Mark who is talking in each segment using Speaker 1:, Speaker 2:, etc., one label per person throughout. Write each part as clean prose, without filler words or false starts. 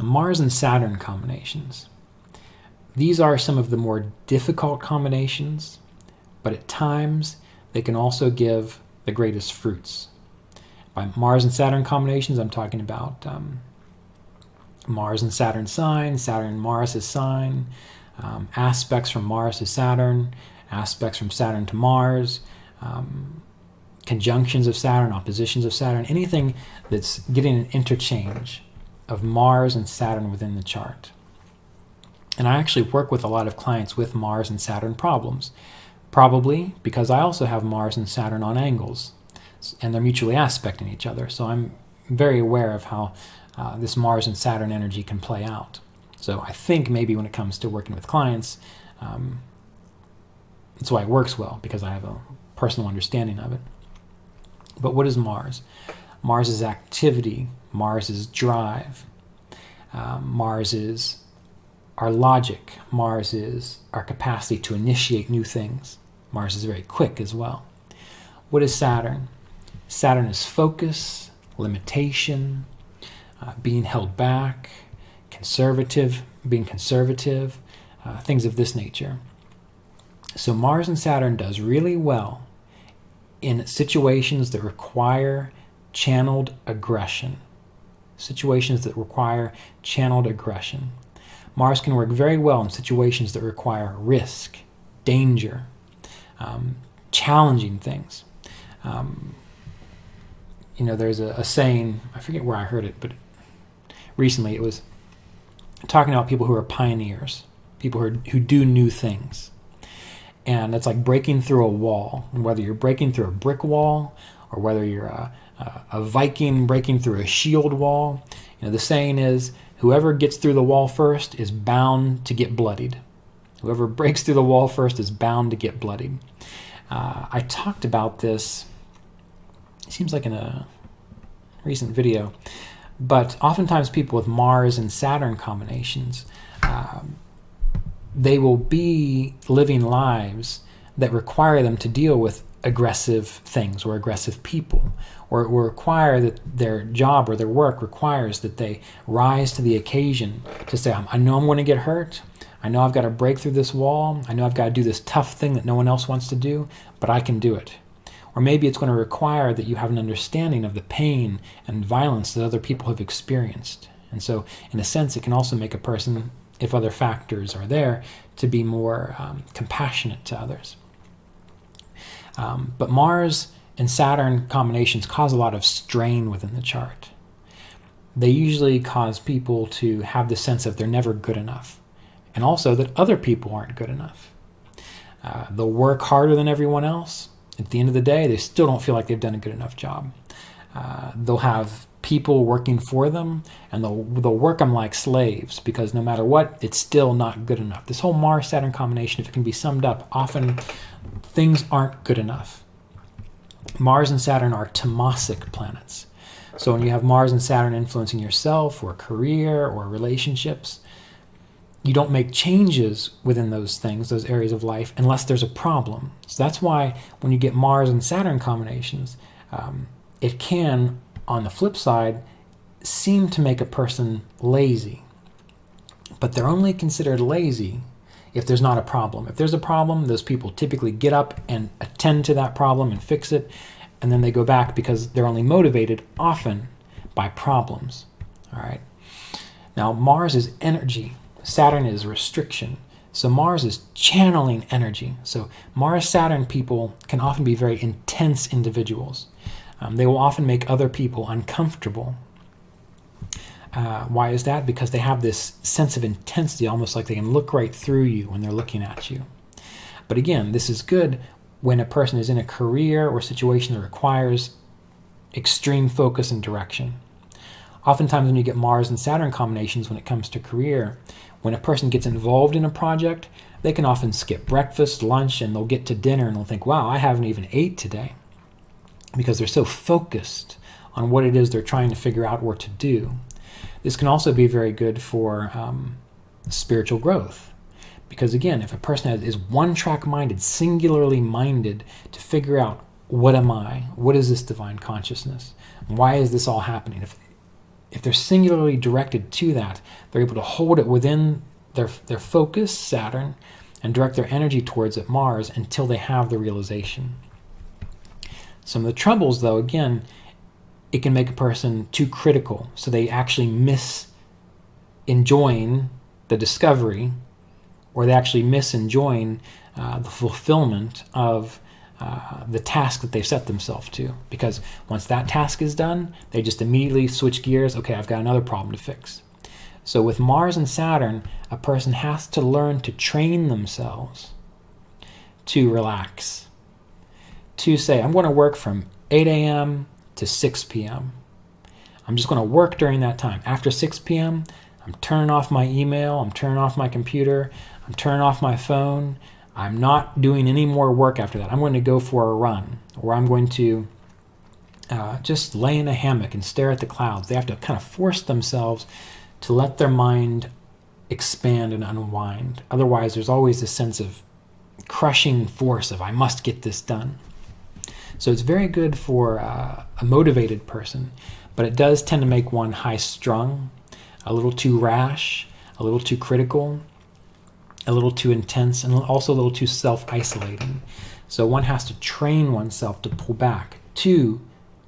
Speaker 1: Mars and Saturn combinations. These are some of the more difficult combinations, but at times they can also give the greatest fruits. By Mars and Saturn combinations, I'm talking about Mars and Saturn sign, Saturn and Mars sign, aspects from Mars to Saturn, aspects from Saturn to Mars, conjunctions of Saturn, oppositions of Saturn, anything that's getting an interchange of Mars and Saturn within the chart. And I actually work with a lot of clients with Mars and Saturn problems, probably because I also have Mars and Saturn on angles, and they're mutually aspecting each other. So I'm very aware of how this Mars and Saturn energy can play out. So I think maybe when it comes to working with clients, that's why it works well, because I have a personal understanding of it. But what is Mars? Mars is activity. Mars is drive. Mars is our logic. Mars is our capacity to initiate new things. Mars is very quick as well. What is Saturn? Saturn is focus, limitation, being held back, being conservative, things of this nature. So Mars and Saturn does really well in situations that require channeled aggression. Situations that require channeled aggression. Mars can work very well in situations that require risk, danger, challenging things. There's a saying, I forget where I heard it, but recently it was talking about people who are pioneers, people who do new things. And it's like breaking through a wall. And whether you're breaking through a brick wall or whether you're a Viking breaking through a shield wall, the saying is, whoever gets through the wall first is bound to get bloodied. Whoever breaks through the wall first is bound to get bloodied. I talked about this, it seems like in a recent video, but oftentimes people with Mars and Saturn combinations, they will be living lives that require them to deal with aggressive things or aggressive people, or it will require that their job or their work requires that they rise to the occasion to say, I know I'm going to get hurt. I know I've got to break through this wall. I know I've got to do this tough thing that no one else wants to do, but I can do it. Or maybe it's going to require that you have an understanding of the pain and violence that other people have experienced. And so, in a sense, it can also make a person, if other factors are there, to be more compassionate to others. But Mars and Saturn combinations cause a lot of strain within the chart. They usually cause people to have the sense of they're never good enough, and also that other people aren't good enough. They'll work harder than everyone else. At the end of the day, they still don't feel like they've done a good enough job. They'll have people working for them, and they'll work them like slaves, because no matter what, it's still not good enough. This whole Mars-Saturn combination, if it can be summed up, often things aren't good enough. Mars and Saturn are tamasic planets. So when you have Mars and Saturn influencing yourself or career or relationships, you don't make changes within those things, those areas of life, unless there's a problem. So that's why when you get Mars and Saturn combinations, it can, on the flip side, seem to make a person lazy. But they're only considered lazy if there's not a problem. If there's a problem, those people typically get up and attend to that problem and fix it, and then they go back because they're only motivated often by problems. All right. Now, Mars is energy. Saturn is restriction. So Mars is channeling energy. So Mars-Saturn people can often be very intense individuals. They will often make other people uncomfortable. Why is that? Because they have this sense of intensity, almost like they can look right through you when they're looking at you. But again, this is good when a person is in a career or situation that requires extreme focus and direction. Oftentimes when you get Mars and Saturn combinations when it comes to career, when a person gets involved in a project, they can often skip breakfast, lunch, and they'll get to dinner and they'll think, wow, I haven't even ate today, because they're so focused on what it is they're trying to figure out or to do. This can also be very good for spiritual growth. Because again, if a person is one-track minded, singularly minded to figure out, what am I? What is this divine consciousness? Why is this all happening? if they're singularly directed to that, they're able to hold it within their focus, Saturn, and direct their energy towards it, Mars, until they have the realization. Some of the troubles, though, again, it can make a person too critical, so they actually miss enjoying the discovery, or they actually miss enjoying the fulfillment of the task that they've set themselves to. Because once that task is done, they just immediately switch gears. Okay, I've got another problem to fix. So with Mars and Saturn, a person has to learn to train themselves to relax. To say, I'm going to work from 8 a.m. to 6 p.m. I'm just going to work during that time. After 6 p.m., I'm turning off my email, I'm turning off my computer, I'm turning off my phone. I'm not doing any more work after that. I'm going to go for a run, or I'm going to just lay in a hammock and stare at the clouds. They have to kind of force themselves to let their mind expand and unwind. Otherwise, there's always this sense of crushing force of, I must get this done. So it's very good for a motivated person, but it does tend to make one high-strung, a little too rash, a little too critical, a little too intense, and also a little too self-isolating. So one has to train oneself to pull back, to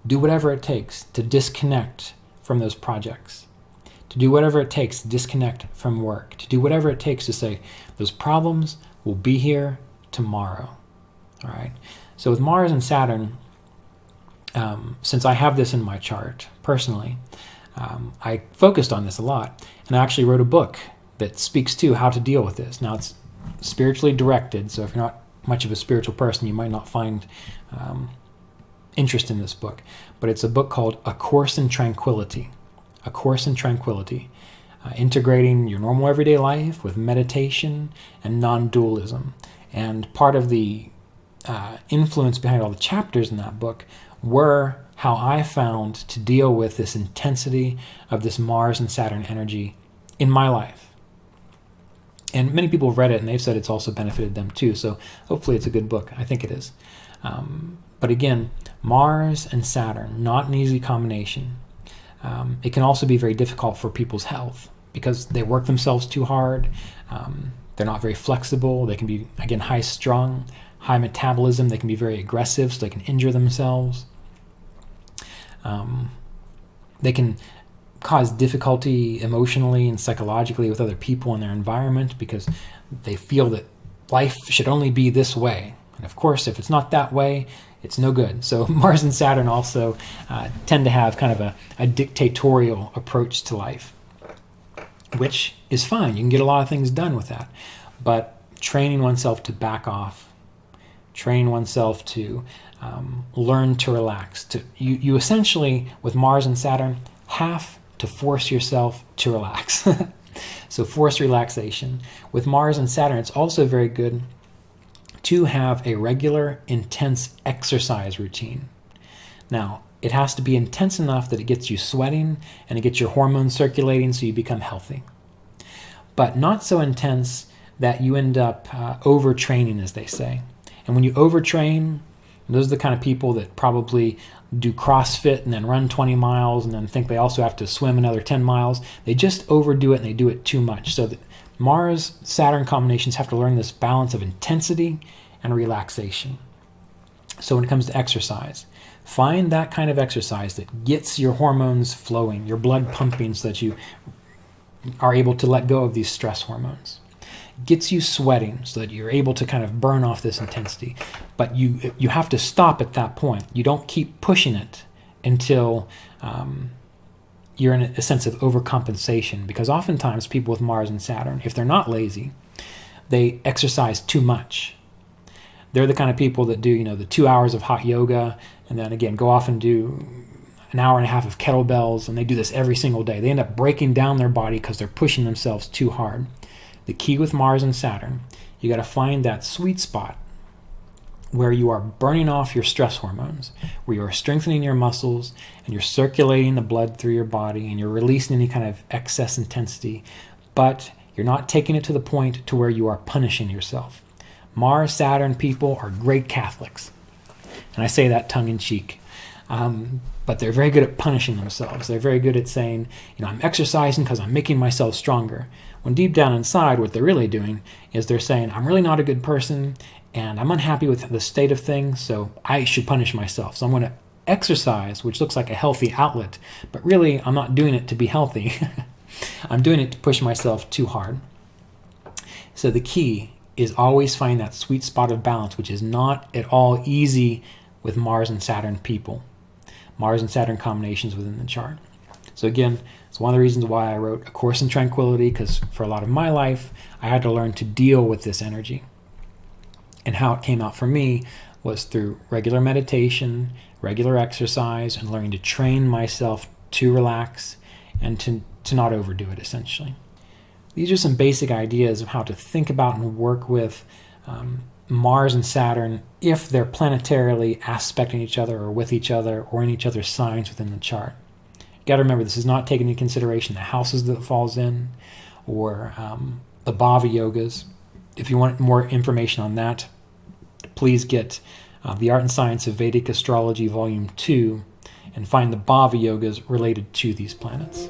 Speaker 1: do whatever it takes to disconnect from those projects, to do whatever it takes to disconnect from work, to do whatever it takes to say, those problems will be here tomorrow. All right. So with Mars and Saturn, since I have this in my chart personally, I focused on this a lot, and I actually wrote a book that speaks to how to deal with this. Now, it's spiritually directed, so if you're not much of a spiritual person, you might not find interest in this book. But it's a book called A Course in Tranquility. A Course in Tranquility, integrating your normal everyday life with meditation and non-dualism. And part of the influence behind all the chapters in that book were how I found to deal with this intensity of this Mars and Saturn energy in my life. And many people have read it, and they've said it's also benefited them too. So hopefully it's a good book. I think it is. But again, Mars and Saturn, not an easy combination. It can also be very difficult for people's health because they work themselves too hard. They're not very flexible. They can be, again, high-strung, high metabolism. They can be very aggressive, so they can injure themselves. They can cause difficulty emotionally and psychologically with other people in their environment because they feel that life should only be this way. And of course, if it's not that way, it's no good. So Mars and Saturn also tend to have kind of a dictatorial approach to life, which is fine. You can get a lot of things done with that. But training oneself to back off, training oneself to learn to relax. You essentially, with Mars and Saturn, have to force yourself to relax. So force relaxation. With Mars and Saturn, it's also very good to have a regular, intense exercise routine. Now, it has to be intense enough that it gets you sweating and it gets your hormones circulating so you become healthy. But not so intense that you end up overtraining, as they say. And when you overtrain, those are the kind of people that probably do CrossFit and then run 20 miles and then think they also have to swim another 10 miles. They just overdo it and they do it too much. So the Mars-Saturn combinations have to learn this balance of intensity and relaxation. So when it comes to exercise, find that kind of exercise that gets your hormones flowing, your blood pumping so that you are able to let go of these stress hormones. Gets you sweating so that you're able to kind of burn off this intensity. But you have to stop at that point. You don't keep pushing it until you're in a sense of overcompensation. Because oftentimes people with Mars and Saturn, if they're not lazy, they exercise too much. They're the kind of people that do, the 2 hours of hot yoga and then again go off and do an hour and a half of kettlebells, and they do this every single day. They end up breaking down their body because they're pushing themselves too hard. The key with Mars and Saturn, you got to find that sweet spot where you are burning off your stress hormones, where you are strengthening your muscles and you're circulating the blood through your body and you're releasing any kind of excess intensity, but you're not taking it to the point to where you are punishing yourself. Mars, Saturn people are great Catholics. And I say that tongue in cheek. But they're very good at punishing themselves. They're very good at saying, I'm exercising because I'm making myself stronger. When deep down inside, what they're really doing is they're saying, I'm really not a good person, and I'm unhappy with the state of things, so I should punish myself. So I'm going to exercise, which looks like a healthy outlet, but really I'm not doing it to be healthy. I'm doing it to push myself too hard. So the key is always find that sweet spot of balance, which is not at all easy with Mars and Saturn people. Mars and Saturn combinations within the chart. So again, it's one of the reasons why I wrote A Course in Tranquility, because for a lot of my life, I had to learn to deal with this energy. And how it came out for me was through regular meditation, regular exercise, and learning to train myself to relax and to not overdo it, essentially. These are some basic ideas of how to think about and work with Mars and Saturn if they're planetarily aspecting each other or with each other or in each other's signs within the chart. You got to remember, this is not taking into consideration the houses that it falls in or the Bhava Yogas. If you want more information on that, please get The Art and Science of Vedic Astrology Volume 2 and find the Bhava Yogas related to these planets.